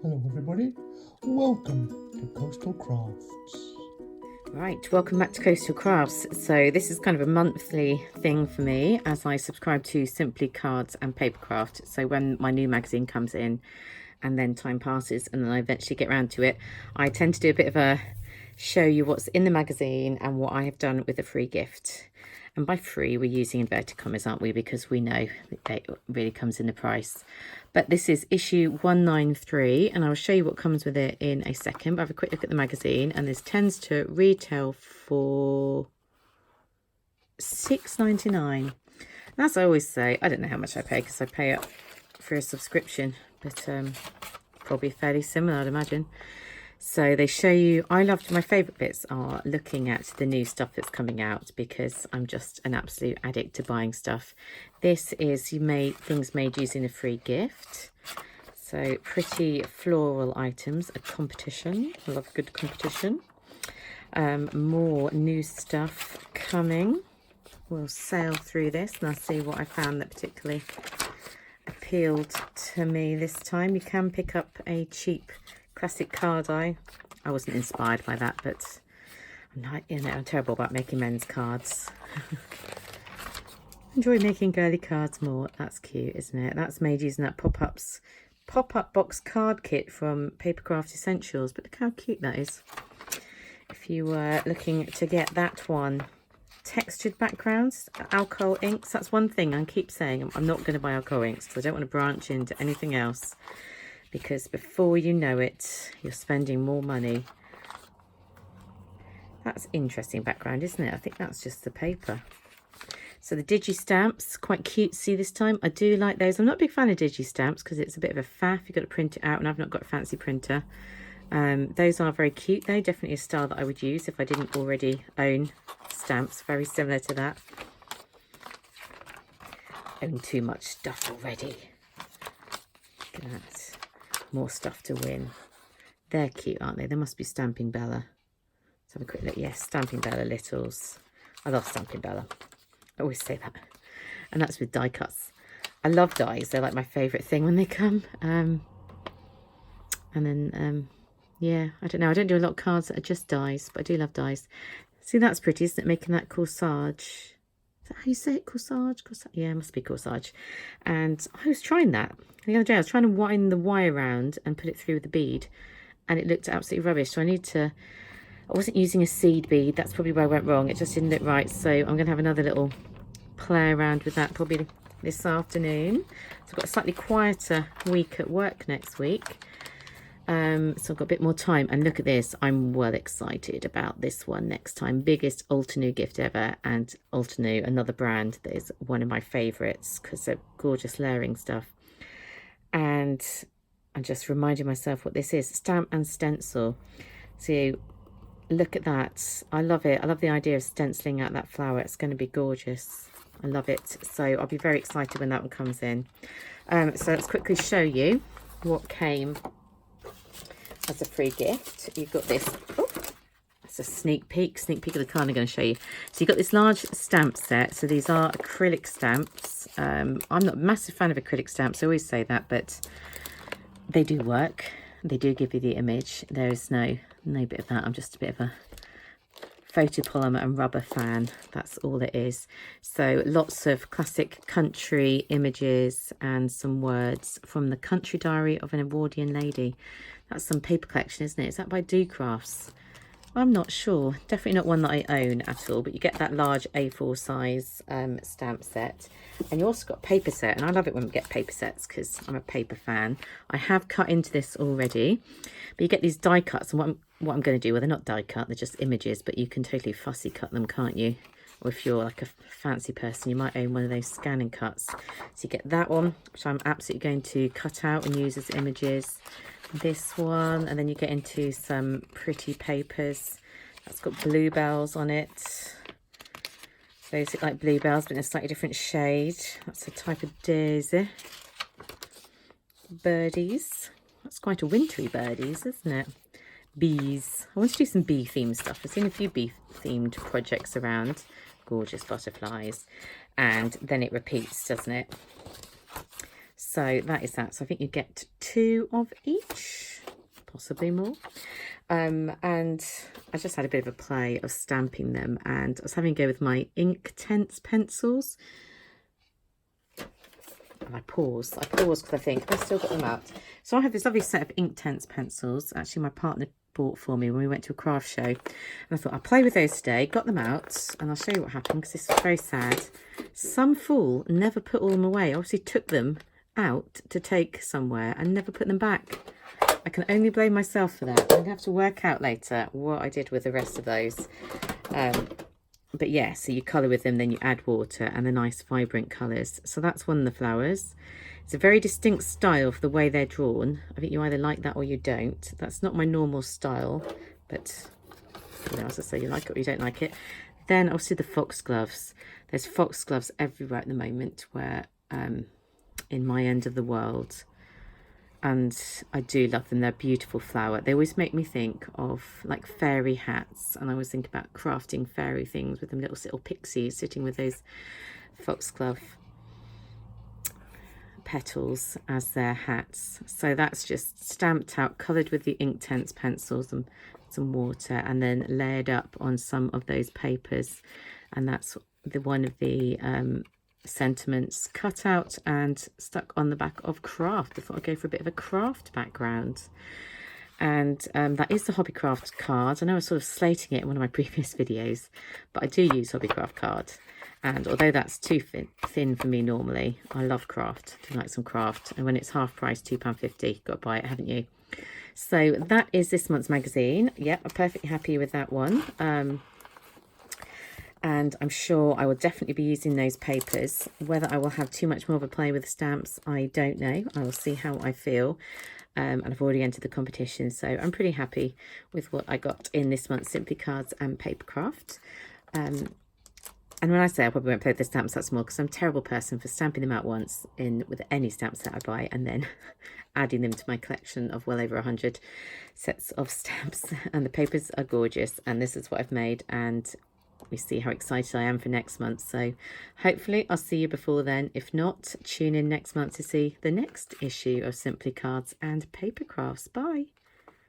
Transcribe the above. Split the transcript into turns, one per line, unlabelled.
Hello everybody, welcome to Coastal Crafts.
Right, welcome back to Coastal Crafts. So this is kind of a monthly thing for me as I subscribe to Simply Cards and Papercraft. So when my new magazine comes in and then time passes and then I eventually get around to it, I tend to do a bit of a show you what's in the magazine and what I have done with a free gift. And by free, we're using inverted commas, aren't we? Because we know it really comes in the price. But this is issue 193, and I'll show you what comes with it in a second. But have a quick look at the magazine, and this tends to retail for $6.99. As I always say, I don't know how much I pay because I pay up for a subscription, but probably fairly similar, I'd imagine. So they show you, my favourite bits are looking at the new stuff that's coming out because I'm just an absolute addict to buying stuff. This is things made using a free gift. So pretty floral items, a competition. I love a good competition. More new stuff coming. We'll sail through this and I'll see what I found that particularly appealed to me this time. You can pick up a cheap classic card. I wasn't inspired by that, but I'm terrible about making men's cards. Enjoy making girly cards more. That's cute, isn't it? That's made using that pop-up box card kit from Papercraft Essentials, but look how cute that is. If you were looking to get that one, textured backgrounds, alcohol inks. That's one thing I keep saying, I'm not going to buy alcohol inks because I don't want to branch into anything else, because before you know it, you're spending more money. That's interesting background, isn't it? I think that's just the paper. So the Digi Stamps, quite cutesy this time. I do like those. I'm not a big fan of Digi Stamps because it's a bit of a faff. You've got to print it out, and I've not got a fancy printer. Those are very cute though. Definitely a style that I would use if I didn't already own stamps. Very similar to that. Own too much stuff already. Look at that. More stuff to win. They're cute, aren't they? They must be Stamping Bella. Let's have a quick look. Yes, Stamping Bella Littles. I love Stamping Bella. I always say that. And that's with die cuts. I love dies. They're like my favourite thing when they come. Yeah, I don't know. I don't do a lot of cards that are just dies, but I do love dies. See, that's pretty, isn't it? Making that corsage. Is that how you say it? Corsage? Yeah, it must be corsage. And I was trying that the other day. I was trying to wind the wire around and put it through with the bead, and it looked absolutely rubbish. So I wasn't using a seed bead. That's probably where I went wrong. It just didn't look right. So I'm going to have another little play around with that probably this afternoon. So I've got a slightly quieter week at work next week. So I've got a bit more time, and look at this. I'm well excited about this one next time. Biggest Altenew gift ever, and Altenew, another brand that is one of my favorites because they're gorgeous layering stuff. And I'm just reminding myself what this is. Stamp and stencil. So look at that. I love it. I love the idea of stenciling out that flower. It's going to be gorgeous. I love it. So I'll be very excited when that one comes in. So let's quickly show you what came as a free gift. You've got this. Oh, that's a sneak peek of the card I'm going to show you. So you've got this large stamp set. So these are acrylic stamps. I'm not a massive fan of acrylic stamps. I always say that, but they do work. They do give you the image. There is no bit of that. I'm just a bit of a photopolymer and rubber fan. That's all it is. So lots of classic country images and some words from the Country Diary of an Edwardian Lady. That's some paper collection, isn't it? Is that by Do Crafts? I'm not sure. Definitely not one that I own at all, but you get that large A4 size stamp set. And you also got a paper set, and I love it when we get paper sets because I'm a paper fan. I have cut into this already, but you get these die cuts, and what I'm going to do, well, they're not die cut, they're just images, but you can totally fussy cut them, can't you? Or if you're like a fancy person, you might own one of those scanning cuts. So you get that one, which I'm absolutely going to cut out and use as images. This one, and then you get into some pretty papers. That's got bluebells on it. Those look like bluebells, but in a slightly different shade. That's a type of daisy. Birdies. That's quite a wintry birdies, isn't it? Bees. I want to do some bee themed stuff. I've seen a few bee themed projects around. Gorgeous butterflies. And then it repeats, doesn't it? So that is that. So I think you get 2 of each. possibly more. And I just had a bit of a play of stamping them, and I was having a go with my Inktense pencils. And I paused because I think I've still got them out. So I have this lovely set of Inktense pencils. Actually, my partner bought for me when we went to a craft show. And I thought I'll play with those today. Got them out, and I'll show you what happened because this is very sad. Some fool never put all them away. I obviously took them out to take somewhere and never put them back. I can only blame myself for that. I'm going to have to work out later what I did with the rest of those. But yeah, so you colour with them, then you add water and the nice vibrant colours. So that's one of the flowers. It's a very distinct style for the way they're drawn. I think you either like that or you don't. That's not my normal style, but you know, as I say, you like it or you don't like it. Then obviously the foxgloves. There's foxgloves everywhere at the moment where in my end of the world. And I do love them. They're a beautiful flower. They always make me think of like fairy hats, and I always think about crafting fairy things with them little pixies sitting with those foxglove petals as their hats. So that's just stamped out, coloured with the Inktense pencils and some water, and then layered up on some of those papers. And that's the one of the sentiments cut out and stuck on the back of craft. I thought I'd go for a bit of a craft background. And that is the Hobbycraft card. I know I was sort of slating it in one of my previous videos, but I do use Hobbycraft card. And although that's too thin for me normally, I love craft. I do like some craft. And when it's half price, £2.50, got to buy it, haven't you? So that is this month's magazine. Yep, I'm perfectly happy with that one. And I'm sure I will definitely be using those papers. Whether I will have too much more of a play with the stamps, I don't know. I will see how I feel. And I've already entered the competition, so I'm pretty happy with what I got in this month's Simply Cards and Papercraft. And when I say I probably won't play with the stamps, that's more because I'm a terrible person for stamping them out once with any stamp set I buy and then adding them to my collection of well over 100 sets of stamps. And the papers are gorgeous, and this is what I've made, and we see how excited I am for next month. So hopefully I'll see you before then. If not, tune in next month to see the next issue of Simply Cards and Papercrafts. Bye.